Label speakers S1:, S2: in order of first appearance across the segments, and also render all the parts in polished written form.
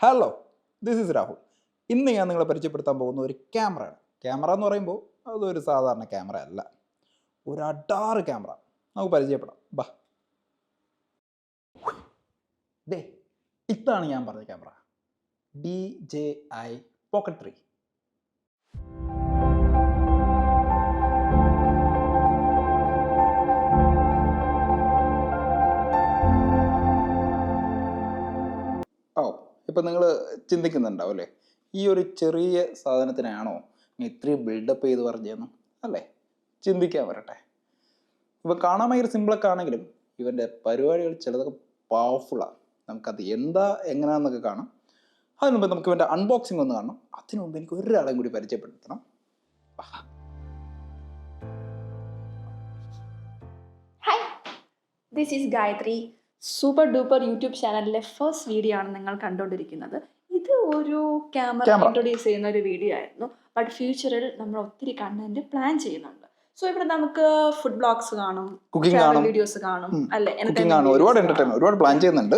S1: Hello, this is Rahul. ഇന്ന് ഞാൻ നിങ്ങളെ പരിചയപ്പെടുത്താൻ പോകുന്ന ഒരു ക്യാമറയാണ്. ക്യാമറ എന്ന് പറയുമ്പോൾ അതൊരു സാധാരണ ക്യാമറ അല്ല, ഒരു അഡാറ് ക്യാമറ. നമുക്ക് പരിചയപ്പെടാം. ബാ ഡേ, ഇതാണ് ഞാൻ പറഞ്ഞ ക്യാമറ, DJI Pocket 3. ഇപ്പം നിങ്ങൾ ചിന്തിക്കുന്നുണ്ടാവും അല്ലേ, ഈ ഒരു ചെറിയ സാധനത്തിനാണോ ഇത്രയും ബിൽഡപ്പ് ചെയ്ത് പറഞ്ഞതെന്ന് അല്ലേ? ചിന്തിക്കാൻ വരട്ടെ. ഇപ്പം കാണാൻ ഭയങ്കര സിമ്പിളൊക്കെ ആണെങ്കിലും ഇവൻ്റെ പരിപാടികൾ ചിലതൊക്കെ പവർഫുള്ളാണ്. നമുക്കത് എന്താ എങ്ങനെയാണെന്നൊക്കെ കാണാം. അതിന് മുമ്പ് നമുക്ക് ഇവൻ്റെ അൺബോക്സിംഗ് ഒന്ന് കാണണം. അതിനു മുമ്പ് എനിക്ക് ഒരാളെയും കൂടി പരിചയപ്പെടുത്തണം.
S2: Hi, this is Gayathri. Super duper YouTube ചാനലിലെ ഫസ്റ്റ് വീഡിയോ ആണ് നിങ്ങൾ കണ്ടുകൊണ്ടിരിക്കുന്നത്. ഇത് ഒരു ക്യാമറ ഇൻട്രൊഡ്യൂസ് ചെയ്യുന്ന ഒരു വീഡിയോ ആയിരുന്നു. ബട്ട് ഫ്യൂച്ചറിൽ നമ്മൾ ഒത്തിരി കണ്ടന്റ് പ്ലാൻ ചെയ്യുന്നുണ്ട്. സോ ഇവിടെ നമുക്ക് ഫുഡ് ബ്ലോഗ്സ് കാണും,
S1: കുക്കിംഗ് കാണും,
S2: വീഡിയോസ് കാണും, അല്ലെ,
S1: ഒരുപാട് എന്റർടൈൻമെന്റ്, ഒരുപാട് പ്ലാൻ ചെയ്യുന്നുണ്ട്.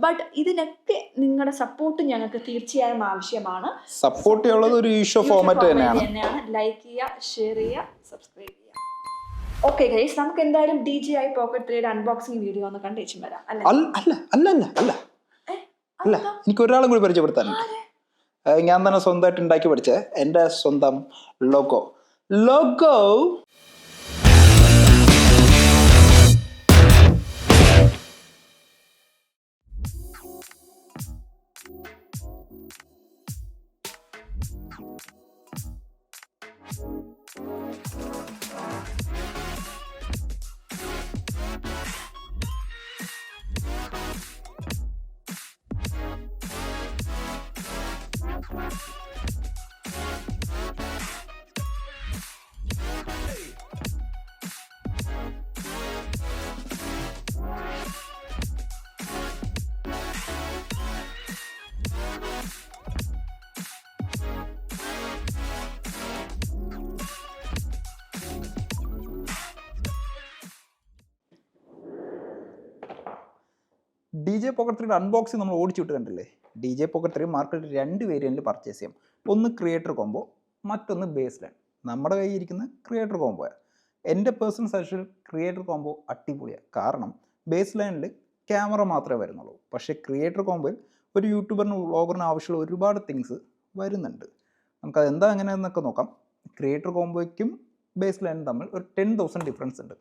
S2: ബട്ട് ഇതിനൊക്കെ നിങ്ങളുടെ സപ്പോർട്ട് ഞങ്ങൾക്ക് തീർച്ചയായും ആവശ്യമാണ്.
S1: സപ്പോർട്ട് ചെയ്യുന്നത് ഒരു ഇഷ്യൂ ഫോർമാറ്റ് തന്നെയാണ്.
S2: ലൈക്ക് ചെയ്യുക, ഷെയർ ചെയ്യുക, സബ്സ്ക്രൈബ് ചെയ്യുക. ഓക്കെ ഗൈസ്, നമുക്ക് എന്തായാലും DJI Pocket 3 അൺബോക്സിംഗ് വീഡിയോ ഒന്ന് കണ്ടേച്ചും വരാം.
S1: അല്ല, എനിക്ക് ഒരാളും കൂടി പരിചയപ്പെടുത്താനുണ്ട്. ഞാൻ തന്നെ സ്വന്തമായിട്ട് ഉണ്ടാക്കി പഠിച്ച എൻ്റെ സ്വന്തം ലോഗോ. DJI Pocket 3 അൺബോക്സിങ് നമ്മൾ ഓടിച്ചിട്ട് കണ്ടില്ലേ? DJI Pocket 3 മാർക്കറ്റിൽ 2 വേരിയൻറ്റിൽ പർച്ചേസ് ചെയ്യാം. ഒന്ന് ക്രിയേറ്റർ കോംബോ, മറ്റൊന്ന് ബേസ് ലൈൻ. നമ്മുടെ കയ്യിൽ ഇരിക്കുന്ന ക്രിയേറ്റർ കോംബോയാണ്. എൻ്റെ പേഴ്സണൽ സജഷൻ ക്രിയേറ്റർ കോംബോ അടിപൊളിയാണ്. കാരണം ബേസ് ലൈനിൽ ക്യാമറ മാത്രമേ വരുന്നുള്ളൂ. പക്ഷേ ക്രിയേറ്റർ കോംബോയിൽ ഒരു യൂട്യൂബറിന് വ്ളോഗറിന് ആവശ്യമുള്ള ഒരുപാട് തിങ്സ് വരുന്നുണ്ട്. നമുക്കത് എന്താ എങ്ങനെയെന്നൊക്കെ നോക്കാം. ക്രിയേറ്റർ കോംബോയ്ക്കും ബേസ് ലൈനും തമ്മിൽ ഒരു 10,000 ഡിഫറൻസ് ഉണ്ട്.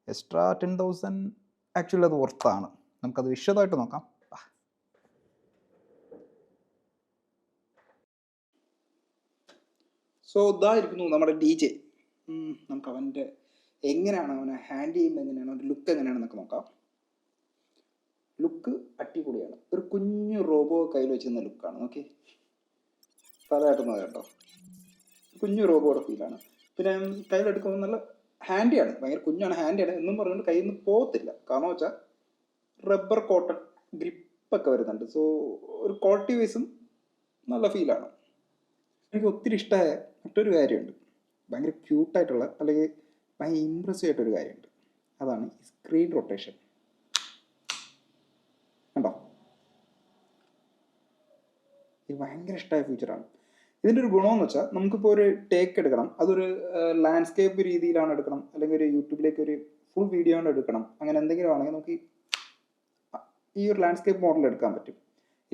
S1: എക്സ്ട്രാ 10,000 ആക്ച്വലി അത് വർത്താണ്. നമുക്കത് വിശദമായിട്ട് നോക്കാം. സോ ഇതായിരിക്കുന്നു നമ്മുടെ DJI. നമുക്ക് അവൻ്റെ എങ്ങനെയാണ് അവനെ ഹാൻഡിൽ ചെയ്യുമ്പോൾ എങ്ങനെയാണ്, അവൻ്റെ ലുക്ക് എങ്ങനെയാണെന്നൊക്കെ നോക്കാം. ലുക്ക് അടിപൊളിയാണ്. ഒരു കുഞ്ഞു റോബോ കയ്യിൽ വെച്ചിരുന്ന ലുക്കാണ്. ഓക്കെ, സാധാരണ കേട്ടോ, കുഞ്ഞു റോബോയുടെ ഫീലാണ്. പിന്നെ കയ്യിലെടുക്കുമ്പോൾ നല്ല ഹാൻഡിയാണ്, ഭയങ്കര കുഞ്ഞാണ്, ഹാൻഡിയാണ് എന്നും പറഞ്ഞുകൊണ്ട് കയ്യിൽ നിന്ന് പോകത്തില്ല. കാരണം വെച്ചാൽ റബ്ബർ കോട്ടൺ ഗ്രിപ്പൊക്കെ വരുന്നുണ്ട്. സോ ഒരു ക്വാളിറ്റി വൈസും നല്ല ഫീലാണ്. എനിക്ക് ഒത്തിരി ഇഷ്ടമായ മറ്റൊരു കാര്യമുണ്ട്, ഭയങ്കര ക്യൂട്ടായിട്ടുള്ള അല്ലെങ്കിൽ ഭയങ്കര ഇമ്പ്രസീവ് ആയിട്ടൊരു കാര്യമുണ്ട്. അതാണ് ഈ സ്ക്രീൻ റൊട്ടേഷൻ. കണ്ടോ, ഇത് ഭയങ്കര ഇഷ്ടമായ ഫീച്ചറാണ്. ഇതിൻ്റെ ഒരു ഗുണമെന്ന് വെച്ചാൽ നമുക്കിപ്പോൾ ഒരു ടേക്ക് എടുക്കണം, അതൊരു ലാൻഡ്സ്കേപ്പ് രീതിയിലാണ് എടുക്കണം, അല്ലെങ്കിൽ ഒരു യൂട്യൂബിലേക്ക് ഒരു ഫുൾ വീഡിയോ കൊണ്ട് എടുക്കണം, അങ്ങനെ എന്തെങ്കിലും ആണെങ്കിൽ നമുക്ക് ഈ ഒരു ലാൻഡ്സ്കേപ്പ് മോഡൽ എടുക്കാൻ പറ്റും.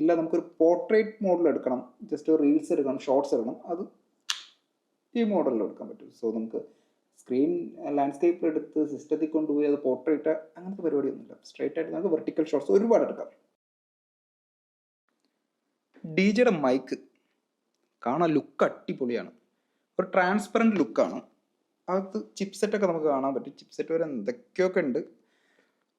S1: ഇല്ല, നമുക്കൊരു പോർട്രേറ്റ് മോഡൽ എടുക്കണം, ജസ്റ്റ് റീൽസ് എടുക്കണം, ഷോർട്സ് എടുക്കണം, അത് ഈ മോഡലിൽ എടുക്കാൻ പറ്റും. സോ നമുക്ക് സ്ക്രീൻ ലാൻഡ്സ്കേപ്പിൽ എടുത്ത് സിസ്റ്റത്തിൽ കൊണ്ടുപോയി അത് പോർട്രേറ്റ് അങ്ങനത്തെ പരിപാടിയൊന്നുമില്ല. സ്ട്രേറ്റ് ആയിട്ട് നമുക്ക് വെർട്ടിക്കൽ ഷോട്ട്സ് ഒരുപാട് എടുക്കാം. DJIയുടെ മൈക്ക് കാണാൻ ലുക്ക് അടിപൊളിയാണ്. ഒരു ട്രാൻസ്പെറൻറ്റ് ലുക്കാണ്. അത് ചിപ്സെറ്റൊക്കെ നമുക്ക് കാണാൻ പറ്റും. ചിപ്സെറ്റ് വരെ എന്തൊക്കെയൊക്കെ ഉണ്ട്.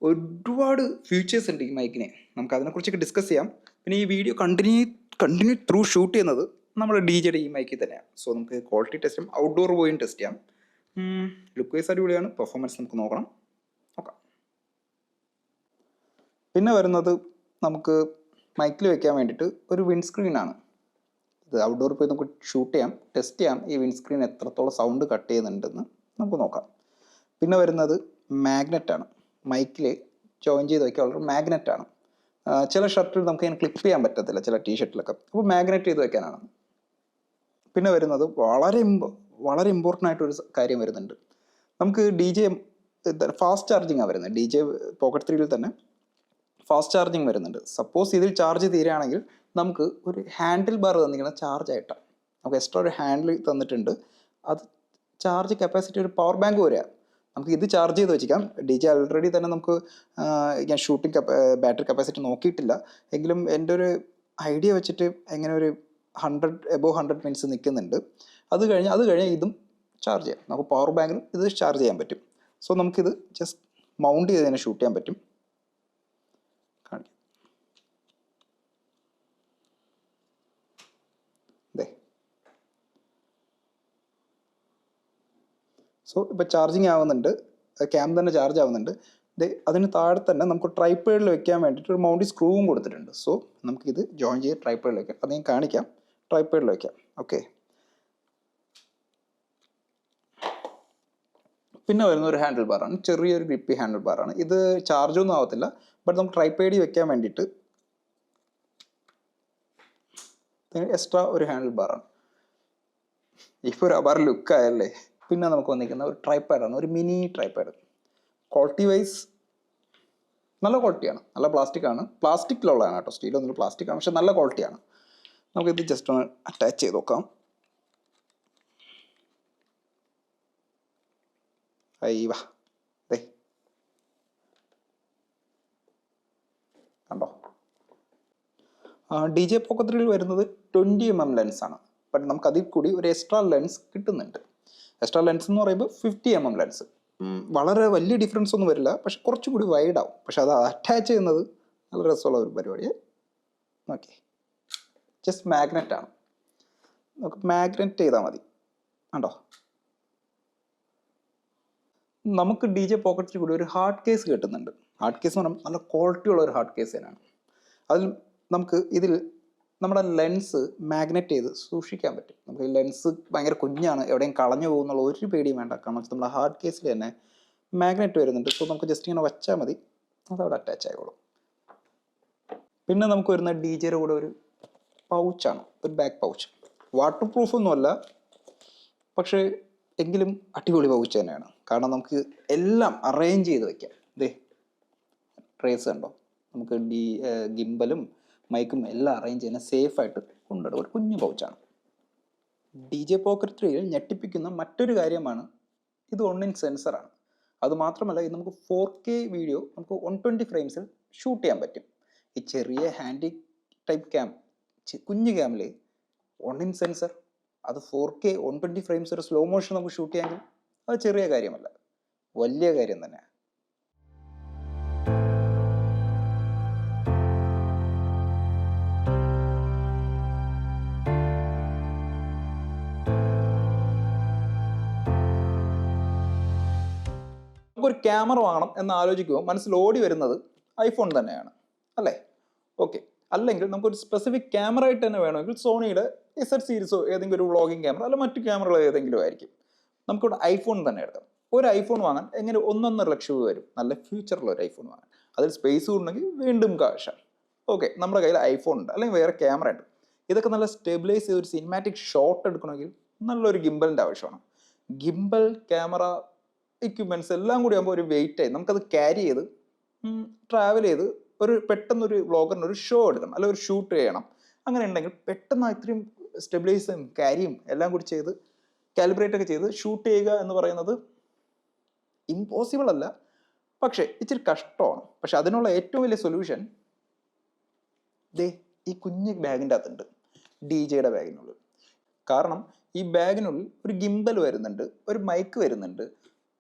S1: ഒരുപാട് ഫീച്ചേഴ്സ് ഉണ്ട് ഈ മൈക്കിനെ. നമുക്ക് അതിനെക്കുറിച്ചൊക്കെ ഡിസ്കസ് ചെയ്യാം. പിന്നെ ഈ വീഡിയോ കണ്ടിന്യൂ ത്രൂ ഷൂട്ട് ചെയ്യുന്നത് നമ്മുടെ DJIയുടെ ഈ മൈക്കിൽ തന്നെയാണ്. സോ നമുക്ക് ക്വാളിറ്റി ടെസ്റ്റ് ചെയ്യാം, ഔട്ട്ഡോർ പോയും ടെസ്റ്റ് ചെയ്യാം. ലുക്ക് വൈസ് അടിപൊളിയാണ്. പെർഫോമൻസ് നമുക്ക് നോക്കാം. പിന്നെ വരുന്നത് നമുക്ക് മൈക്കിൽ വെക്കാൻ വേണ്ടിയിട്ട് ഒരു വിൻസ്ക്രീനാണ്. ഇത് ഔട്ട്ഡോർ പോയി നമുക്ക് ഷൂട്ട് ചെയ്യാം, ടെസ്റ്റ് ചെയ്യാം ഈ വിൻസ്ക്രീൻ എത്രത്തോളം സൗണ്ട് കട്ട് ചെയ്യുന്നുണ്ടെന്ന് നമുക്ക് നോക്കാം. പിന്നെ വരുന്നത് മാഗ്നറ്റാണ്. മൈക്കിൽ ജോയിൻ ചെയ്ത് വയ്ക്കാനുള്ള മാഗ്നറ്റാണ്. ചില ഷർട്ടിൽ നമുക്ക് ഇങ്ങനെ ക്ലിപ്പ് ചെയ്യാൻ പറ്റത്തില്ല, ചില ടീഷർട്ടിലൊക്കെ. അപ്പോൾ മാഗ്നറ്റ് ചെയ്ത് വെക്കാനാണ്. പിന്നെ വരുന്നത് വളരെ ഇമ്പോർട്ടൻ്റ് ആയിട്ടൊരു കാര്യം വരുന്നുണ്ട്. നമുക്ക് ഡി ജെ ഫാസ്റ്റ് ചാർജിങ്ങാണ് വരുന്നത്. ഡി ജെ പോക്കറ്റ് 3 തന്നെ ഫാസ്റ്റ് ചാർജിങ് വരുന്നുണ്ട്. സപ്പോസ് ഇതിൽ ചാർജ് തീരുകയാണെങ്കിൽ നമുക്ക് ഒരു ഹാൻഡിൽ ബാർ തന്നിരിക്കുന്നത് ചാർജ് ആയിട്ടാണ്. നമുക്ക് എക്സ്ട്രാ ഒരു ഹാൻഡിൽ തന്നിട്ടുണ്ട്, അത് ചാർജ് കപ്പാസിറ്റി ഒരു പവർ ബാങ്ക് വരെയാണ്. നമുക്ക് ഇത് ചാർജ് ചെയ്ത് വെച്ചിരിക്കാം. ഡി ജെ ഓൾറെഡി തന്നെ നമുക്ക് ഞാൻ ഷൂട്ടിംഗ് ബാറ്ററി കപ്പാസിറ്റി നോക്കിയിട്ടില്ല, എങ്കിലും എൻ്റെ ഒരു ഐഡിയ വെച്ചിട്ട് എങ്ങനെ ഒരു 100 മിനിറ്റ്സ് നിൽക്കുന്നുണ്ട്. അത് കഴിഞ്ഞ് ഇതും ചാർജ് ചെയ്യാം. നമുക്ക് പവർ ബാങ്കിലും ഇത് ചാർജ് ചെയ്യാൻ പറ്റും. സോ നമുക്കിത് ജസ്റ്റ് മൗണ്ട് ചെയ്ത് തന്നെ ഷൂട്ട് ചെയ്യാൻ പറ്റും. കാണിക്കാം. സോ ഇപ്പോൾ ചാർജിങ് ആവുന്നുണ്ട്, ക്യാം തന്നെ ചാർജ് ആവുന്നുണ്ട്. അതിന് താഴെ തന്നെ നമുക്ക് ട്രൈപോഡിൽ വെക്കാൻ വേണ്ടിയിട്ട് ഒരു മൗണ്ടി സ്ക്രൂവും കൊടുത്തിട്ടുണ്ട്. സോ നമുക്കിത് ജോയിൻ ചെയ്ത് ട്രൈപോഡിൽ വെക്കാം. അത് ഞാൻ കാണിക്കാം. ട്രൈപോഡിൽ വെക്കാം. ഓക്കെ. പിന്നെ വരുന്ന ഒരു ഹാൻഡിൽ ബാറാണ്, ചെറിയൊരു ഗ്രിപ്പി ഹാൻഡിൽ ബാറാണ്. ഇത് ചാർജൊന്നും ആവത്തില്ല, ബട്ട് നമുക്ക് ട്രൈപോഡിൽ വെക്കാൻ വേണ്ടിയിട്ട് എക്സ്ട്രാ ഒരു ഹാൻഡിൽ ബാറാണ്. ഇപ്പോൾ ഒരു അപാര ലുക്കായല്ലേ. പിന്നെ നമുക്ക് വന്നിരിക്കുന്ന ഒരു ട്രൈപാഡാണ്, ഒരു മിനി ട്രൈപാഡ്. ക്വാളിറ്റി വൈസ് നല്ല ക്വാളിറ്റിയാണ്, നല്ല പ്ലാസ്റ്റിക്കാണ്. പ്ലാസ്റ്റിക്കിലുള്ളതാണ് കേട്ടോ, സ്റ്റീലൊന്നും പ്ലാസ്റ്റിക്കാണ്, പക്ഷെ നല്ല ക്വാളിറ്റിയാണ്. നമുക്കിത് ജസ്റ്റ് ഒന്ന് അറ്റാച്ച് ചെയ്ത് നോക്കാം. അയ്യവാ, കണ്ടോ. ഡി ജെ പോക്കറ്റ് 3 വരുന്നത് 20mm ലെൻസാണ്. ബട്ട് നമുക്ക് അതിൽ കൂടി ഒരു എക്സ്ട്രാ ലെൻസ് കിട്ടുന്നുണ്ട്. എക്സ്ട്രാ ലെൻസ് എന്ന് പറയുമ്പോൾ 50mm ലെൻസ്. വളരെ വലിയ ഡിഫറൻസ് ഒന്നും വരില്ല, പക്ഷെ കുറച്ചുകൂടി വൈഡ് ആവും. പക്ഷെ അത് അറ്റാച്ച് ചെയ്യുന്നത് നല്ല രസമുള്ള ഒരു പരിപാടിയാണ്. ഓക്കെ, ജസ്റ്റ് മാഗ്നറ്റാണ്, നമുക്ക് മാഗ്നറ്റ് ചെയ്താൽ മതി. കണ്ടോ. നമുക്ക് ഡി ജെ പോക്കറ്റിൽ കൂടി ഒരു ഹാർഡ് കേസ് കിട്ടുന്നുണ്ട്. ഹാർഡ് കേസ് എന്ന് പറയുമ്പോൾ നല്ല ക്വാളിറ്റി ഉള്ള ഒരു ഹാർഡ് കേസ് തന്നെയാണ്. അതിൽ നമുക്ക് ഇതിൽ നമ്മുടെ ലെൻസ് മാഗ്നറ്റ് ചെയ്ത് സൂക്ഷിക്കാൻ പറ്റും. നമുക്ക് ഈ ലെൻസ് ഭയങ്കര കുഞ്ഞാണ്, എവിടെയും കളഞ്ഞു പോകുന്നുള്ള ഒരു പേടിയും വേണ്ട. കാരണം നമ്മുടെ ഹാർഡ് കേസിൽ തന്നെ മാഗ്നറ്റ് വരുന്നുണ്ട്. സോ നമുക്ക് ജസ്റ്റ് ഇങ്ങനെ വെച്ചാൽ മതി, അതവിടെ അറ്റാച്ച് ആയിക്കോളും. പിന്നെ നമുക്ക് വരുന്ന ഡി ജെയുടെ കൂടെ ഒരു പൗച്ചാണ്, ഒരു ബാക്ക് പൗച്ച്. വാട്ടർ പ്രൂഫൊന്നുമല്ല, പക്ഷേ എങ്കിലും അടിപൊളി പൗച്ച് തന്നെയാണ്. കാരണം നമുക്ക് എല്ലാം അറേഞ്ച് ചെയ്ത് വെക്കാം. ട്രേസ് കണ്ടോ, നമുക്ക് ഗിംബലും മൈക്കും എല്ലാം അറേഞ്ച് ചെയ്യാൻ സേഫായിട്ട് കൊണ്ടുപോകും. ഒരു കുഞ്ഞു പൗച്ചാണ്. ഡി ജെ പോക്കറ്റ് 3 ഞെട്ടിപ്പിക്കുന്ന മറ്റൊരു കാര്യമാണ് ഇത് 1-in സെൻസറാണ്. അതുമാത്രമല്ല, ഇത് നമുക്ക് 4K വീഡിയോ നമുക്ക് 120 ഫ്രെയിംസിൽ ഷൂട്ട് ചെയ്യാൻ പറ്റും. ഈ ചെറിയ ഹാൻഡി ടൈപ്പ് ക്യാം, കുഞ്ഞു ക്യാമിൽ 1-in സെൻസർ, അത് 4K 120 ഫ്രെയിംസ് ഒരു സ്ലോ മോഷൻ നമുക്ക് ഷൂട്ട് ചെയ്യാമെങ്കിൽ അത് ചെറിയ കാര്യമല്ല, വലിയ കാര്യം തന്നെ. നമുക്കൊരു ക്യാമറ വാങ്ങണം എന്ന് ആലോചിക്കുമ്പോൾ മനസ്സിൽ ഓടി വരുന്നത് ഐഫോൺ തന്നെയാണ്, അല്ലേ? ഓക്കെ, അല്ലെങ്കിൽ നമുക്കൊരു സ്പെസിഫിക് ക്യാമറ ആയിട്ട് തന്നെ വേണമെങ്കിൽ സോണിയുടെ Z സീരീസോ ഏതെങ്കിലും ഒരു വ്ളോഗിങ് ക്യാമറ, അല്ല മറ്റു ക്യാമറകൾ ഏതെങ്കിലും ആയിരിക്കും. നമുക്കിവിടെ ഐഫോൺ തന്നെ എടുക്കാം. ഒരു ഐഫോൺ വാങ്ങാൻ എങ്ങനെ 1.5 ലക്ഷം രൂപ വരും, നല്ല ഫ്യൂച്ചറുള്ള ഒരു ഐഫോൺ വാങ്ങാൻ. അതിൽ സ്പേസ് ഉണ്ടെങ്കിൽ വീണ്ടും കാശാണ്. ഓക്കെ, നമ്മുടെ കയ്യിൽ ഐഫോൺ ഉണ്ട്, അല്ലെങ്കിൽ വേറെ ക്യാമറ ഉണ്ട്. ഇതൊക്കെ നല്ല സ്റ്റെബിലൈസ് ചെയ്ത് ഒരു സിനിമാറ്റിക് ഷോട്ട് എടുക്കണമെങ്കിൽ നല്ലൊരു ഗിംബലിൻ്റെ ആവശ്യമാണ്. ഗിംബൽ, ക്യാമറ, എക്യുപ്മെൻറ്റ്സ് എല്ലാം കൂടി ആകുമ്പോൾ ഒരു വെയിറ്റ് ആയി നമുക്കത് ക്യാരി ചെയ്ത് ട്രാവൽ ചെയ്ത് പെട്ടെന്നൊരു വ്ളോഗറിന് ഒരു ഷോ എടുക്കണം, അല്ലെങ്കിൽ ഒരു ഷൂട്ട് ചെയ്യണം. അങ്ങനെ ഉണ്ടെങ്കിൽ പെട്ടെന്ന് ഇത്രയും സ്റ്റെബിലൈസും ക്യാരിയും എല്ലാം കൂടി ചെയ്ത് കാലിബ്രേറ്റ് ഒക്കെ ചെയ്ത് ഷൂട്ട് ചെയ്യുക എന്ന് പറയുന്നത് ഇമ്പോസിബിൾ അല്ല, പക്ഷേ ഇച്ചിരി കഷ്ടമാണ്. പക്ഷെ അതിനുള്ള ഏറ്റവും വലിയ സൊല്യൂഷൻ ഈ കുഞ്ഞ് ബാഗിൻ്റെ അകത്തുണ്ട്, ഡി ജെയുടെ ബാഗിനുള്ളിൽ. കാരണം ഈ ബാഗിനുള്ളിൽ ഒരു ഗിംബൽ വരുന്നുണ്ട്, ഒരു മൈക്ക് വരുന്നുണ്ട്,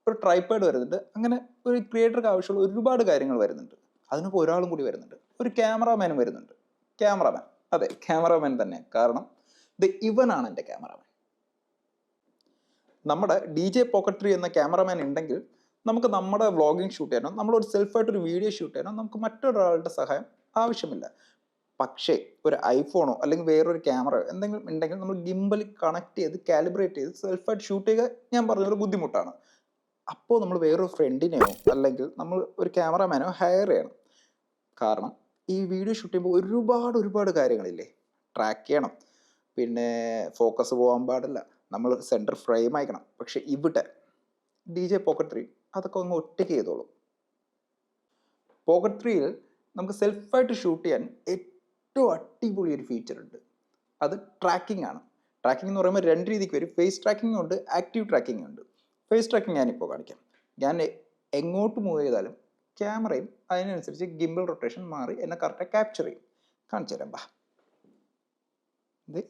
S1: ഒരു ട്രൈപാഡ് വരുന്നുണ്ട്. അങ്ങനെ ഒരു ക്രിയേറ്റർക്ക് ആവശ്യമുള്ള ഒരുപാട് കാര്യങ്ങൾ വരുന്നുണ്ട്. അതിനിപ്പോൾ ഒരാളും കൂടി വരുന്നുണ്ട്, ഒരു ക്യാമറാമാനും വരുന്നുണ്ട്. ക്യാമറാമാൻ, അതെ, ക്യാമറാമാൻ തന്നെ. കാരണം ഇവനാണ് എൻ്റെ ക്യാമറാമാൻ. നമ്മുടെ ഡി ജെ പോക്കറ്റ് 3 എന്ന ക്യാമറാമാൻ ഉണ്ടെങ്കിൽ നമുക്ക് നമ്മുടെ വ്ളോഗിങ് ഷൂട്ട് ചെയ്യാനോ നമ്മളൊരു സെൽഫായിട്ടൊരു വീഡിയോ ഷൂട്ട് ചെയ്യാനോ നമുക്ക് മറ്റൊരാളുടെ സഹായം ആവശ്യമില്ല. പക്ഷേ ഒരു ഐഫോണോ അല്ലെങ്കിൽ വേറൊരു ക്യാമറയോ എന്തെങ്കിലും ഉണ്ടെങ്കിൽ നമ്മൾ ഗിംബൽ കണക്ട് ചെയ്ത് കാലിബ്രേറ്റ് ചെയ്ത് സെൽഫായിട്ട് ഷൂട്ട് ചെയ്യുക ഞാൻ പറഞ്ഞൊരു ബുദ്ധിമുട്ടാണ്. അപ്പോൾ നമ്മൾ വേറൊരു ഫ്രണ്ടിനെയോ അല്ലെങ്കിൽ നമ്മൾ ഒരു ക്യാമറാമാനോ ഹയർ ചെയ്യണം. കാരണം ഈ വീഡിയോ ഷൂട്ട് ചെയ്യുമ്പോൾ ഒരുപാട് കാര്യങ്ങളില്ലേ, ട്രാക്ക് ചെയ്യണം, പിന്നെ ഫോക്കസ് പോകാൻ പാടില്ല, നമ്മൾ സെൻറ്റർ ഫ്രെയിം അയക്കണം. പക്ഷെ ഇവിടെ DJ Pocket 3 അതൊക്കെ ഒന്ന് ഒറ്റയ്ക്ക് ചെയ്തോളും. പോക്കറ്റ് 3യിൽ നമുക്ക് സെൽഫായിട്ട് ഷൂട്ട് ചെയ്യാൻ ഏറ്റവും അടിപൊളി ഒരു ഫീച്ചർ ഉണ്ട്. അത് ട്രാക്കിംഗ് ആണ്. ട്രാക്കിംഗ് എന്ന് പറയുമ്പോൾ 2 രീതിക്ക് വരും. ഫേസ് ട്രാക്കിംഗ് ഉണ്ട്, ആക്റ്റീവ് ട്രാക്കിംഗ് ഉണ്ട്. ഫേസ് ട്രാക്കിംഗ് ഞാനിപ്പോൾ കാണിക്കാം. ഞാൻ എങ്ങോട്ട് മൂവ് ചെയ്താലും ക്യാമറയും അതിനനുസരിച്ച് ഗിംബൽ റൊട്ടേഷൻ മാറി എന്നെ കറക്റ്റായി ക്യാപ്ചർ ചെയ്യും. കാണിച്ചു തരാം. ഇത്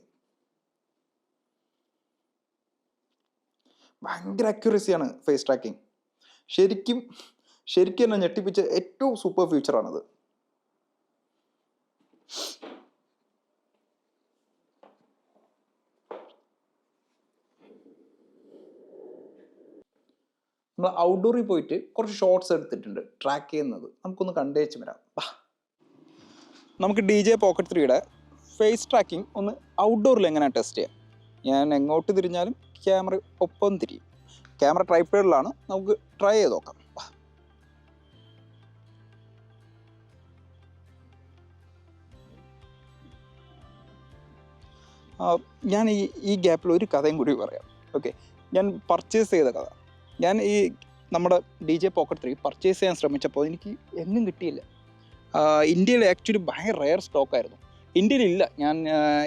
S1: ഭയങ്കര അക്യുറസിയാണ് ഫേസ് ട്രാക്കിംഗ്. ശരിക്കും എന്നെ ഞെട്ടിപ്പിച്ച ഏറ്റവും സൂപ്പർ ഫീച്ചറാണത്. നമ്മൾ ഔട്ട്ഡോറിൽ പോയിട്ട് കുറച്ച് ഷോർട്സ് എടുത്തിട്ടുണ്ട് ട്രാക്ക് ചെയ്യുന്നത്. നമുക്കൊന്ന് കണ്ടേച്ച് വരാം. നമുക്ക് DJ Pocket 3യുടെ ഫേസ് ട്രാക്കിംഗ് ഒന്ന് ഔട്ട്ഡോറിൽ എങ്ങനെ ടെസ്റ്റ് ചെയ്യാം. ഞാൻ എങ്ങോട്ട് തിരിഞ്ഞാലും ക്യാമറ ഒപ്പം തിരിയും. ക്യാമറ ട്രൈപോഡിലാണ്, നമുക്ക് ട്രൈ ചെയ്ത് നോക്കാം. ഞാൻ ഈ ഗ്യാപ്പിൽ ഒരു കഥയും കൂടി പറയാം. ഓക്കെ, ഞാൻ പർച്ചേസ് ചെയ്ത കഥ. ഞാൻ നമ്മുടെ DJ Pocket 3 പർച്ചേസ് ചെയ്യാൻ ശ്രമിച്ചപ്പോൾ എനിക്ക് എങ്ങും കിട്ടിയില്ല. ഇന്ത്യയിൽ ആക്ച്വലി ഭയങ്കര റെയർ സ്റ്റോക്കായിരുന്നു. ഇന്ത്യയിലില്ല. ഞാൻ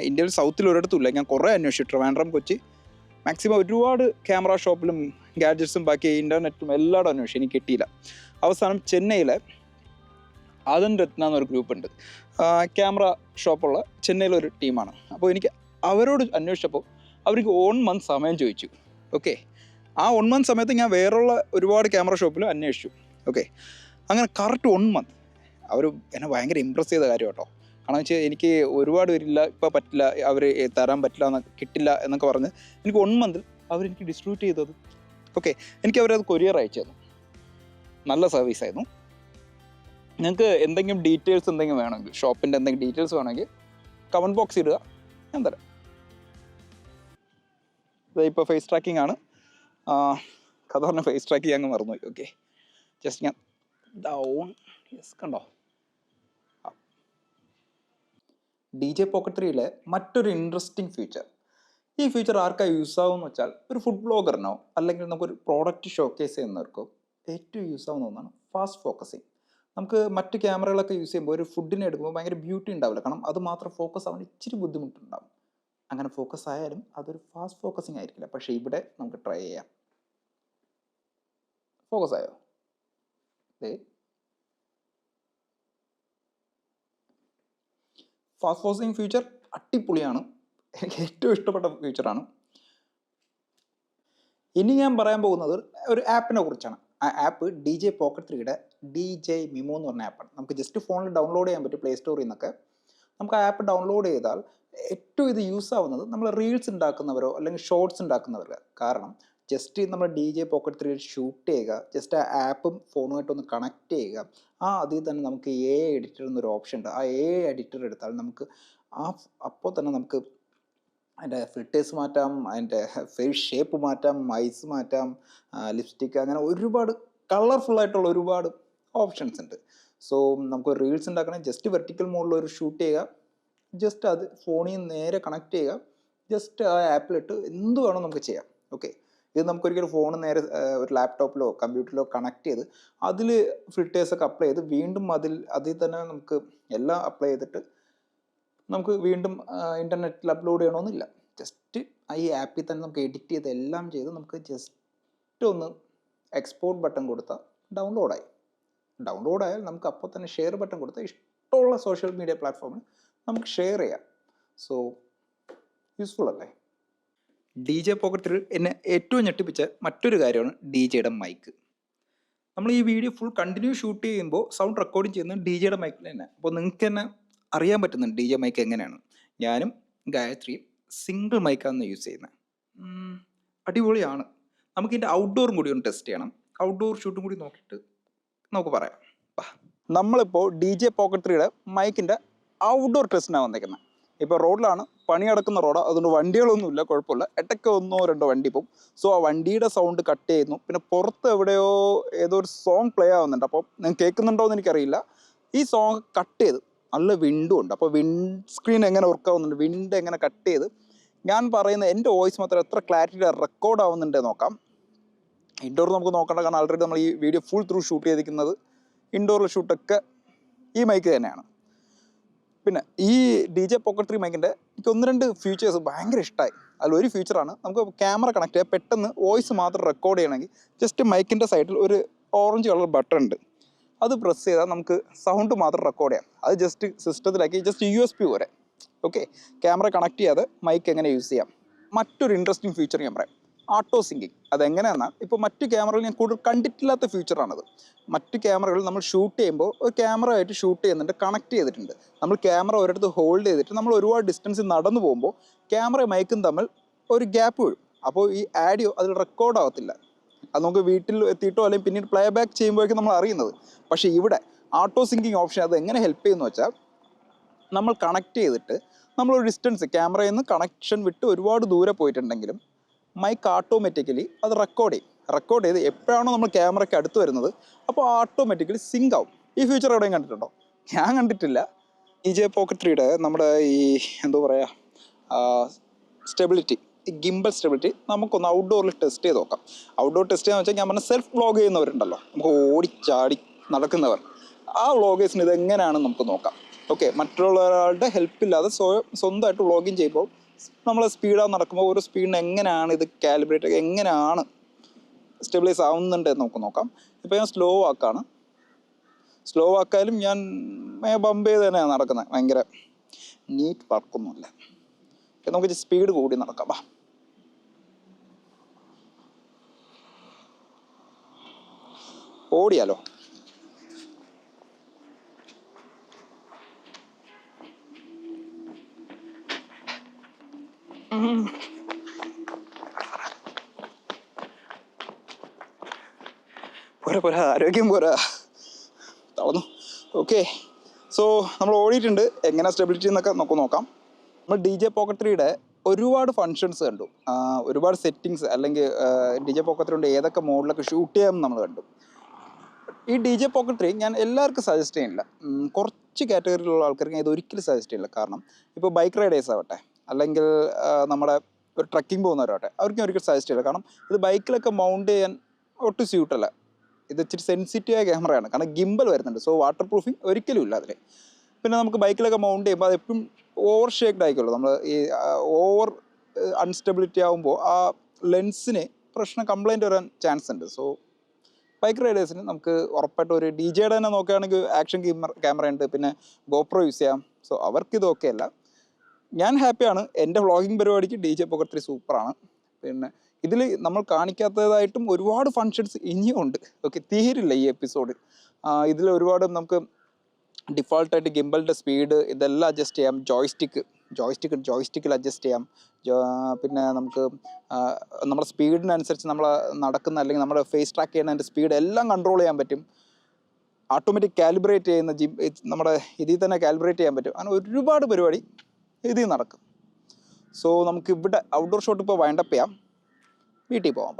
S1: ഇന്ത്യയിൽ സൗത്തിൽ ഒരിടത്തുമില്ല. ഞാൻ കുറേ അന്വേഷിച്ചു, ട്രിവാൻഡ്രം, കൊച്ചി, മാക്സിമം ഒരുപാട് ക്യാമറ ഷോപ്പിലും ഗാഡ്ജറ്റ്സും ബാക്കി ഇൻ്റർനെറ്റിലും എല്ലായിടും അന്വേഷിച്ചു, എനിക്ക് കിട്ടിയില്ല. അവസാനം ചെന്നൈയിലെ ആദൻ രത്ന എന്നൊരു ഗ്രൂപ്പുണ്ട്, ക്യാമറ ഷോപ്പുള്ള ചെന്നൈയിലൊരു ടീമാണ്. അപ്പോൾ എനിക്ക് അവരോട് അന്വേഷിച്ചപ്പോൾ അവർക്ക് 1 month സമയം ചോദിച്ചു. ഓക്കെ, ആ 1 month സമയത്ത് ഞാൻ വേറുള്ള ഒരുപാട് ക്യാമറ ഷോപ്പിലും അന്വേഷിച്ചു. ഓക്കെ, അങ്ങനെ കറക്റ്റ് 1 month അവർ എന്നെ ഭയങ്കര ഇമ്പ്രസ് ചെയ്ത കാര്യം കേട്ടോ. കാരണം വെച്ചാൽ എനിക്ക് ഒരുപാട് പേരില്ല, ഇപ്പോൾ പറ്റില്ല, അവർ തരാൻ പറ്റില്ല, കിട്ടില്ല എന്നൊക്കെ പറഞ്ഞ് എനിക്ക് 1 month അവരെനിക്ക് ഡിസ്ട്രിബ്യൂട്ട് ചെയ്തത്. ഓക്കെ, എനിക്ക് അവരത് കൊറിയർ അയച്ചു തന്നു. നല്ല സർവീസായിരുന്നു. നിങ്ങൾക്ക് എന്തെങ്കിലും ഡീറ്റെയിൽസ് എന്തെങ്കിലും വേണമെങ്കിൽ, ഷോപ്പിൻ്റെ എന്തെങ്കിലും ഡീറ്റെയിൽസ് വേണമെങ്കിൽ കമൻറ്റ് ബോക്സ് ഇടുക, ഞാൻ തരാം. ഇപ്പോൾ ഫേസ് ട്രാക്കിംഗ് ആണ്. കഥ പറഞ്ഞ ഫേസ് ട്രാക്ക് ചെയ്യാൻ അങ്ങ് മറന്നുപോയി. ഓക്കെ, ജസ്റ്റ് ഞാൻ ഡൗൺ, യെസ്, കണ്ടോ. DJ Pocket 3യിലെ മറ്റൊരു ഇൻട്രസ്റ്റിംഗ് ഫീച്ചർ, ഈ ഫീച്ചർ ആർക്കാണ് യൂസ് ആവുമെന്ന് വെച്ചാൽ ഒരു ഫുഡ് ബ്ലോഗറിനോ അല്ലെങ്കിൽ നമുക്കൊരു പ്രോഡക്റ്റ് ഷോക്കേസ് ചെയ്യുന്നവർക്കോ ഏറ്റവും യൂസ് ആവുന്ന ഒന്നാണ് ഫാസ്റ്റ് ഫോക്കസിങ്. നമുക്ക് മറ്റ് ക്യാമറകളൊക്കെ യൂസ് ചെയ്യുമ്പോൾ ഒരു ഫുഡിനെ എടുക്കുമ്പോൾ ഭയങ്കര ബ്യൂട്ടി ഉണ്ടാവില്ല, കാരണം അത് മാത്രം ഫോക്കസ് ആവാൻ ഇച്ചിരി ബുദ്ധിമുട്ടുണ്ടാവും. അങ്ങനെ ഫോക്കസ് ആയാലും അതൊരു ഫാസ്റ്റ് ഫോക്കസിങ് ആയിരിക്കില്ല. പക്ഷേ ഇവിടെ നമുക്ക് ട്രൈ ചെയ്യാം. ഫോക്കസ് ആയോ? ഫാസ്റ്റ് ഫോക്കസിങ് ഫീച്ചർ അടിപൊളിയാണ്, എനിക്ക് ഏറ്റവും ഇഷ്ടപ്പെട്ട ഫീച്ചറാണ്. ഇനി ഞാൻ പറയാൻ പോകുന്നത് ഒരു ആപ്പിനെ കുറിച്ചാണ്. ആ app DJ Pocket 3യുടെ DJ Mimo എന്ന് പറഞ്ഞ ആപ്പാണ്. നമുക്ക് ജസ്റ്റ് ഫോണിൽ ഡൗൺലോഡ് ചെയ്യാൻ പറ്റും, പ്ലേ സ്റ്റോറിൽ നിന്നൊക്കെ. നമുക്ക് ആ ആപ്പ് ഡൗൺലോഡ് ചെയ്താൽ ഏറ്റവും ഇത് യൂസ് ആവുന്നത് നമ്മൾ റീൽസ് ഉണ്ടാക്കുന്നവരോ അല്ലെങ്കിൽ ഷോർട്സ് ഉണ്ടാക്കുന്നവരോ. കാരണം ജസ്റ്റ് നമ്മൾ DJ Pocket 3 ഷൂട്ട് ചെയ്യുക, ജസ്റ്റ് ആ ആപ്പും ഫോണുമായിട്ടൊന്ന് കണക്ട് ചെയ്യുക. അതിൽ തന്നെ നമുക്ക് AI എഡിറ്റർ എന്നൊരു ഓപ്ഷൻ ഉണ്ട്. ആ AI എഡിറ്റർ എടുത്താൽ നമുക്ക് അപ്പോൾ തന്നെ നമുക്ക് അതിൻ്റെ ഫിൽറ്റേഴ്സ് മാറ്റാം, അതിൻ്റെ ഫേസ് ഷേപ്പ് മാറ്റാം, ഐസ് മാറ്റാം, ലിപ്സ്റ്റിക്ക്, അങ്ങനെ ഒരുപാട് കളർഫുള്ളായിട്ടുള്ള ഒരുപാട് ഓപ്ഷൻസ് ഉണ്ട്. സോ നമുക്ക് റീൽസ് ഉണ്ടാക്കണമെങ്കിൽ ജസ്റ്റ് വെർട്ടിക്കൽ മോഡിൽ ഒരു ഷൂട്ട് ചെയ്യുക, ജസ്റ്റ് അത് ഫോണിൽ നിന്ന് നേരെ കണക്ട് ചെയ്യുക, ജസ്റ്റ് ആ ആപ്പിലിട്ട് എന്ത് വേണോ നമുക്ക് ചെയ്യാം. ഓക്കെ, ഇത് നമുക്കൊരിക്കലും ഫോൺ നേരെ ഒരു ലാപ്ടോപ്പിലോ കമ്പ്യൂട്ടറിലോ കണക്ട് ചെയ്ത് അതിൽ ഫിൽറ്റേഴ്സൊക്കെ അപ്ലൈ ചെയ്ത് വീണ്ടും അതിൽ തന്നെ നമുക്ക് എല്ലാം അപ്ലൈ ചെയ്തിട്ട് നമുക്ക് വീണ്ടും ഇൻ്റർനെറ്റിൽ അപ്ലോഡ് ചെയ്യണമെന്നില്ല. ജസ്റ്റ് ഈ ആപ്പിൽ തന്നെ നമുക്ക് എഡിറ്റ് ചെയ്ത് എല്ലാം ചെയ്ത് നമുക്ക് ജസ്റ്റ് ഒന്ന് എക്സ്പോർട്ട് ബട്ടൺ കൊടുത്താൽ ഡൗൺലോഡായാൽ നമുക്ക് അപ്പോൾ തന്നെ ഷെയർ ബട്ടൺ കൊടുത്താൽ ഇഷ്ടമുള്ള സോഷ്യൽ മീഡിയ പ്ലാറ്റ്ഫോമിൽ നമുക്ക് ഷെയർ ചെയ്യാം. സോ യൂസ്ഫുൾ അല്ലേ. DJ Pocket 3 എന്നെ ഏറ്റവും ഞെട്ടിപ്പിച്ച മറ്റൊരു കാര്യമാണ് DJയുടെ മൈക്ക്. നമ്മൾ ഈ വീഡിയോ ഫുൾ കണ്ടിന്യൂ ഷൂട്ട് ചെയ്യുമ്പോൾ സൗണ്ട് റെക്കോർഡിങ് ചെയ്യുന്നത് DJയുടെ മൈക്കിൽ തന്നെ. അപ്പോൾ നിങ്ങൾക്ക് തന്നെ അറിയാൻ പറ്റുന്നുണ്ട് DJ മൈക്ക് എങ്ങനെയാണ്. ഞാനും ഗായത്രിയും സിംഗിൾ മൈക്കാണ് യൂസ് ചെയ്യുന്നത്. അടിപൊളിയാണ്. നമുക്കിതിൻ്റെ ഔട്ട്ഡോറും കൂടി ഒന്ന് ടെസ്റ്റ് ചെയ്യണം. ഔട്ട്ഡോർ ഷൂട്ടും കൂടി നോക്കിയിട്ട് നമുക്ക് പറയാം. നമ്മളിപ്പോൾ DJ Pocket 3യുടെ മൈക്കിൻ്റെ ഔട്ട്ഡോർ ടെസ്റ്റിനാണ് വന്നേക്കുന്നത്. ഇപ്പോൾ റോഡിലാണ്, പണി നടക്കുന്ന റോഡാണ്, അതുകൊണ്ട് വണ്ടികളൊന്നുമില്ല, കുഴപ്പമില്ല. ഇടയ്ക്ക് 1-2 വണ്ടി പോകും. സോ ആ വണ്ടിയുടെ സൗണ്ട് കട്ട് ചെയ്യുന്നു. പിന്നെ പുറത്ത് ഏതോ ഒരു സോങ് പ്ലേ ആവുന്നുണ്ട്. അപ്പോൾ ഞാൻ കേൾക്കുന്നുണ്ടോ എന്ന് എനിക്കറിയില്ല. ഈ സോങ് കട്ട് ചെയ്ത് നല്ല വിൻഡും ഉണ്ട്. അപ്പോൾ വിൻഡ് സ്ക്രീൻ എങ്ങനെ വർക്ക് ആവുന്നുണ്ട്, വിൻഡ് എങ്ങനെ കട്ട് ചെയ്ത് ഞാൻ പറയുന്ന എൻ്റെ വോയിസ് മാത്രം എത്ര ക്ലാരിറ്റി റെക്കോർഡ് ആവുന്നുണ്ട് നോക്കാം. ഇൻഡോർ നമുക്ക് നോക്കേണ്ട, കാരണം ആൾറെഡി നമ്മൾ ഈ വീഡിയോ ഫുൾ ത്രൂ ഷൂട്ട് ചെയ്തിരിക്കുന്നത് ഇൻഡോറിൽ ഷൂട്ടൊക്കെ ഈ മൈക്ക് തന്നെയാണ്. പിന്നെ ഈ DJ Pocket 3 മൈക്കിൻ്റെ എനിക്ക് 1-2 ഫീച്ചേഴ്സ് ഭയങ്കര ഇഷ്ടമായി. അതിലൊരു ഫീച്ചറാണ് നമുക്ക് ക്യാമറ കണക്ട് ചെയ്യാൻ പെട്ടെന്ന് വോയിസ് മാത്രം റെക്കോർഡ് ചെയ്യണമെങ്കിൽ ജസ്റ്റ് മൈക്കിൻ്റെ സൈഡിൽ ഒരു ഓറഞ്ച് കളർ ബട്ടൺ ഉണ്ട്. അത് പ്രസ് ചെയ്താൽ നമുക്ക് സൗണ്ട് മാത്രം റെക്കോർഡ് ചെയ്യാം. അത് ജസ്റ്റ് സിസ്റ്റത്തിലാക്കി ജസ്റ്റ് USB വരെ ഓക്കെ. ക്യാമറ കണക്ട് ചെയ്യാതെ മൈക്ക് എങ്ങനെ യൂസ് ചെയ്യാം. മറ്റൊരു ഇൻട്രസ്റ്റിംഗ് ഫീച്ചർ ഞാൻ പറയാം, ഓട്ടോ സിങ്കിങ്. അതെങ്ങനെയാണെന്നാൽ ഇപ്പോൾ മറ്റു ക്യാമറകൾ ഞാൻ കൂടുതൽ കണ്ടിട്ടില്ലാത്ത ഫീച്ചറാണത്. മറ്റു ക്യാമറകൾ നമ്മൾ ഷൂട്ട് ചെയ്യുമ്പോൾ ഒരു ക്യാമറ ആയിട്ട് ഷൂട്ട് ചെയ്യുന്നുണ്ട്, കണക്ട് ചെയ്തിട്ടുണ്ട്. നമ്മൾ ക്യാമറ ഒരിടത്ത് ഹോൾഡ് ചെയ്തിട്ട് നമ്മൾ ഒരുപാട് ഡിസ്റ്റൻസിൽ നടന്നു പോകുമ്പോൾ ക്യാമറയും മൈക്കും തമ്മിൽ ഒരു ഗ്യാപ്പ് വീഴും. അപ്പോൾ ഈ ആഡിയോ അതിൽ റെക്കോർഡ് ആവത്തില്ല. അത് നമുക്ക് വീട്ടിൽ എത്തിയിട്ടോ അല്ലെങ്കിൽ പിന്നീട് പ്ലേ ബാക്ക് ചെയ്യുമ്പോഴേക്കും നമ്മൾ അറിയുന്നത്. പക്ഷേ ഇവിടെ ഓട്ടോ സിങ്കിങ് ഓപ്ഷൻ അത് എങ്ങനെ ഹെൽപ്പ് ചെയ്യുമെന്ന് വെച്ചാൽ, നമ്മൾ കണക്ട് ചെയ്തിട്ട് നമ്മളൊരു ഡിസ്റ്റൻസ് ക്യാമറയിൽ നിന്ന് കണക്ഷൻ വിട്ട് ഒരുപാട് ദൂരെ പോയിട്ടുണ്ടെങ്കിലും മൈക്ക് ഓട്ടോമാറ്റിക്കലി അത് റെക്കോർഡ് ചെയ്ത് എപ്പോഴാണോ നമ്മൾ ക്യാമറയ്ക്ക് അടുത്ത് വരുന്നത് അപ്പോൾ ഓട്ടോമാറ്റിക്കലി സിങ്ക് ആവും. ഈ ഫീച്ചർ എവിടെയും കണ്ടിട്ടുണ്ടോ? ഞാൻ കണ്ടിട്ടില്ല. DJ Pocket 3യുടെ നമ്മുടെ ഈ എന്താ പറയുക സ്റ്റെബിലിറ്റി, ഈ ഗിംബൽ സ്റ്റെബിലിറ്റി നമുക്കൊന്ന് ഔട്ട്ഡോറിൽ ടെസ്റ്റ് ചെയ്ത് നോക്കാം. ഔട്ട്ഡോർ ടെസ്റ്റ് ചെയ്യാന്ന് വെച്ചാൽ ഞാൻ പറഞ്ഞ സെൽഫ് വ്ളോഗ് ചെയ്യുന്നവരുണ്ടല്ലോ, നമുക്ക് ഓടിച്ചാടി നടക്കുന്നവർ, ആ വ്ളോഗേഴ്സിന് ഇതെങ്ങനെയാണെന്ന് നമുക്ക് നോക്കാം. ഓക്കെ, മറ്റുള്ളവരുടെ ഹെൽപ്പില്ലാതെ സ്വന്തമായിട്ട് വ്ളോഗിങ് ചെയ്യുമ്പോൾ നമ്മൾ സ്പീഡാಗಿ നടക്കുമ്പോൾ ഒരു സ്പീഡിന് എങ്ങനെയാണ് ഇത് കാലിബ്രേറ്റ്, എങ്ങനെയാണ് സ്റ്റെബിലൈസ് ആവുന്നുണ്ട് എന്ന് നമുക്ക് നോക്കാം. ഇപ്പോൾ ഞാൻ സ്ലോ ആക്കാനും ഞാൻ ബമ്പ് ചെയ്ത് തന്നെയാണ് നടക്കുന്നത്. ഭയങ്കര നീറ്റ് പറക്കൊന്നുമില്ല. നമുക്ക് സ്പീഡ് കൂടി നടക്കാം. വാ, ഓടിയാലോ. പോരാ, ആരോഗ്യം പോരാ, തളർന്നു. ഓക്കെ, സോ നമ്മൾ ഓടിയിട്ടുണ്ട്. എങ്ങനെ സ്റ്റെബിലിറ്റി എന്നൊക്കെ നമുക്ക് നോക്കാം. നമ്മൾ DJ Pocket 3യുടെ ഒരുപാട് ഫങ്ഷൻസ് കണ്ടു, ഒരുപാട് സെറ്റിങ്സ്, അല്ലെങ്കിൽ DJ Pocket 3 കൊണ്ട് ഏതൊക്കെ മോഡിലൊക്കെ ഷൂട്ട് ചെയ്യാമെന്ന് നമ്മൾ കണ്ടു. ഈ DJ Pocket 3 ഞാൻ എല്ലാവർക്കും സജസ്റ്റ് ചെയ്യുന്നില്ല. കുറച്ച് കാറ്റഗറിയിലുള്ള ആൾക്കാർക്ക് ഞാൻ ഇത് ഒരിക്കലും സജസ്റ്റ് ചെയ്യില്ല. കാരണം ഇപ്പോൾ ബൈക്ക് റൈഡേഴ്സ് ആവട്ടെ, അല്ലെങ്കിൽ നമ്മുടെ ഒരു ട്രക്കിംഗ് പോകുന്നവരാവട്ടെ, അവർക്കും ഒരിക്കലും സജസ്റ്റ് ചെയ്യില്ല. കാരണം ഇത് ബൈക്കിലൊക്കെ മൗണ്ട് ചെയ്യാൻ ഒട്ടും സ്യൂട്ടല്ല. ഇത് ഇച്ചിരി സെൻസിറ്റീവായ ക്യാമറയാണ്, കാരണം ഗിംബൽ വരുന്നുണ്ട്. സോ വാട്ടർ പ്രൂഫിങ് ഒരിക്കലും ഇല്ല അതിൽ. പിന്നെ നമുക്ക് ബൈക്കിലൊക്കെ മൗണ്ട് ചെയ്യുമ്പോൾ അത് എപ്പോഴും ഓവർ ഷേക്ഡ് ആയിക്കുള്ളൂ. നമ്മൾ ഈ ഓവർ അൺസ്റ്റെബിലിറ്റി ആകുമ്പോൾ ആ ലെൻസിന് കംപ്ലൈൻറ്റ് വരാൻ ചാൻസ് ഉണ്ട്. സോ ബൈക്ക് റൈഡേഴ്സിന് നമുക്ക് ഉറപ്പായിട്ട് ഒരു DJയുടെ തന്നെ നോക്കുകയാണെങ്കിൽ ആക്ഷൻ ക്യാമറ ഉണ്ട്, പിന്നെ GoPro യൂസ് ചെയ്യാം. സോ അവർക്ക് ഇതൊക്കെ അല്ല. ഞാൻ ഹാപ്പിയാണ്. എൻ്റെ വ്ളോഗിങ് പരിപാടിക്ക് DJ Pocket 3 സൂപ്പറാണ്. പിന്നെ ഇതിൽ നമ്മൾ കാണിക്കാത്തതായിട്ടും ഒരുപാട് ഫങ്ഷൻസ് ഇനിയും ഉണ്ട്. ഓക്കെ, തീരില്ല ഈ എപ്പിസോഡ്. ഇതിൽ ഒരുപാട് നമുക്ക് ഡിഫോൾട്ടായിട്ട് ഗിംബലിൻ്റെ സ്പീഡ് ഇതെല്ലാം അഡ്ജസ്റ്റ് ചെയ്യാം. ജോയ്സ്റ്റിക്കിൽ അഡ്ജസ്റ്റ് ചെയ്യാം. പിന്നെ നമുക്ക് നമ്മുടെ സ്പീഡിനനുസരിച്ച് നമ്മൾ നടക്കുന്ന, അല്ലെങ്കിൽ നമ്മുടെ ഫേസ് ട്രാക്ക് ചെയ്യുന്നതിൻ്റെ സ്പീഡ് എല്ലാം കൺട്രോൾ ചെയ്യാൻ പറ്റും. ഓട്ടോമാറ്റിക് കാലിബ്രേറ്റ് ചെയ്യുന്ന നമ്മുടെ ഇതിൽ തന്നെ കാലിബ്രേറ്റ് ചെയ്യാൻ പറ്റും. അങ്ങനെ ഒരുപാട് പരിപാടി ഇതിൽ നടക്കും. സോ നമുക്ക് ഇവിടെ ഔട്ട്ഡോർ ഷോട്ട് ഇപ്പോൾ വൈൻഡപ്പ് ചെയ്യാം, വീട്ടിൽ പോകാം.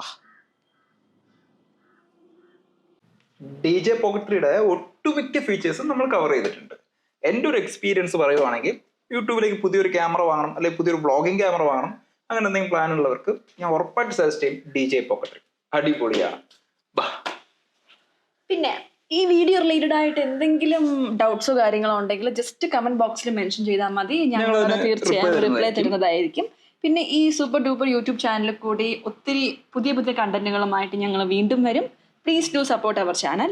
S1: DJ Pocket 3യുടെ ഒട്ടുമിക്ക ഫീച്ചേഴ്സും നമ്മൾ കവർ ചെയ്തിട്ടുണ്ട്. എൻ്റെ ഒരു എക്സ്പീരിയൻസ് പറയുവാണെങ്കിൽ, യൂട്യൂബിലേക്ക് പുതിയൊരു ക്യാമറ വാങ്ങണം, അല്ലെങ്കിൽ പുതിയൊരു വ്ളോഗിങ് ക്യാമറ വാങ്ങണം, അങ്ങനെ എന്തെങ്കിലും പ്ലാൻ ഉള്ളവർക്ക് ഞാൻ ഉറപ്പായിട്ട് സജസ്റ്റ് ചെയ്യും DJ Pocket 3. അടിപൊളിയാണ്.
S2: പിന്നെ ഈ വീഡിയോ റിലേറ്റഡ് ആയിട്ട് എന്തെങ്കിലും ഡൗട്ട്സോ കാര്യങ്ങളോ ഉണ്ടെങ്കിൽ ജസ്റ്റ് കമന്റ് ബോക്സിൽ മെൻഷൻ ചെയ്താൽ മതി, ഞങ്ങൾ തീർച്ചയായും റിപ്ലൈ തരുന്നതായിരിക്കും. പിന്നെ ഈ സൂപ്പർ ഡൂപ്പർ യൂട്യൂബ് ചാനലിൽ കൂടി ഒത്തിരി പുതിയ കണ്ടന്റുകളുമായിട്ട് ഞങ്ങൾ വീണ്ടും വരും. Please do support our channel.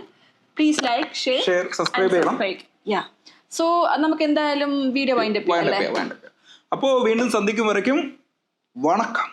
S2: Please like, share, subscribe. Yeah, so നമുക്ക് എന്തായാലും വീഡിയോ വൈൻഡപ്പ് ചെയ്യാം.
S1: അപ്പോൾ വീണ്ടും സന്ധിക്കും വരയ്ക്കും വണക്കം.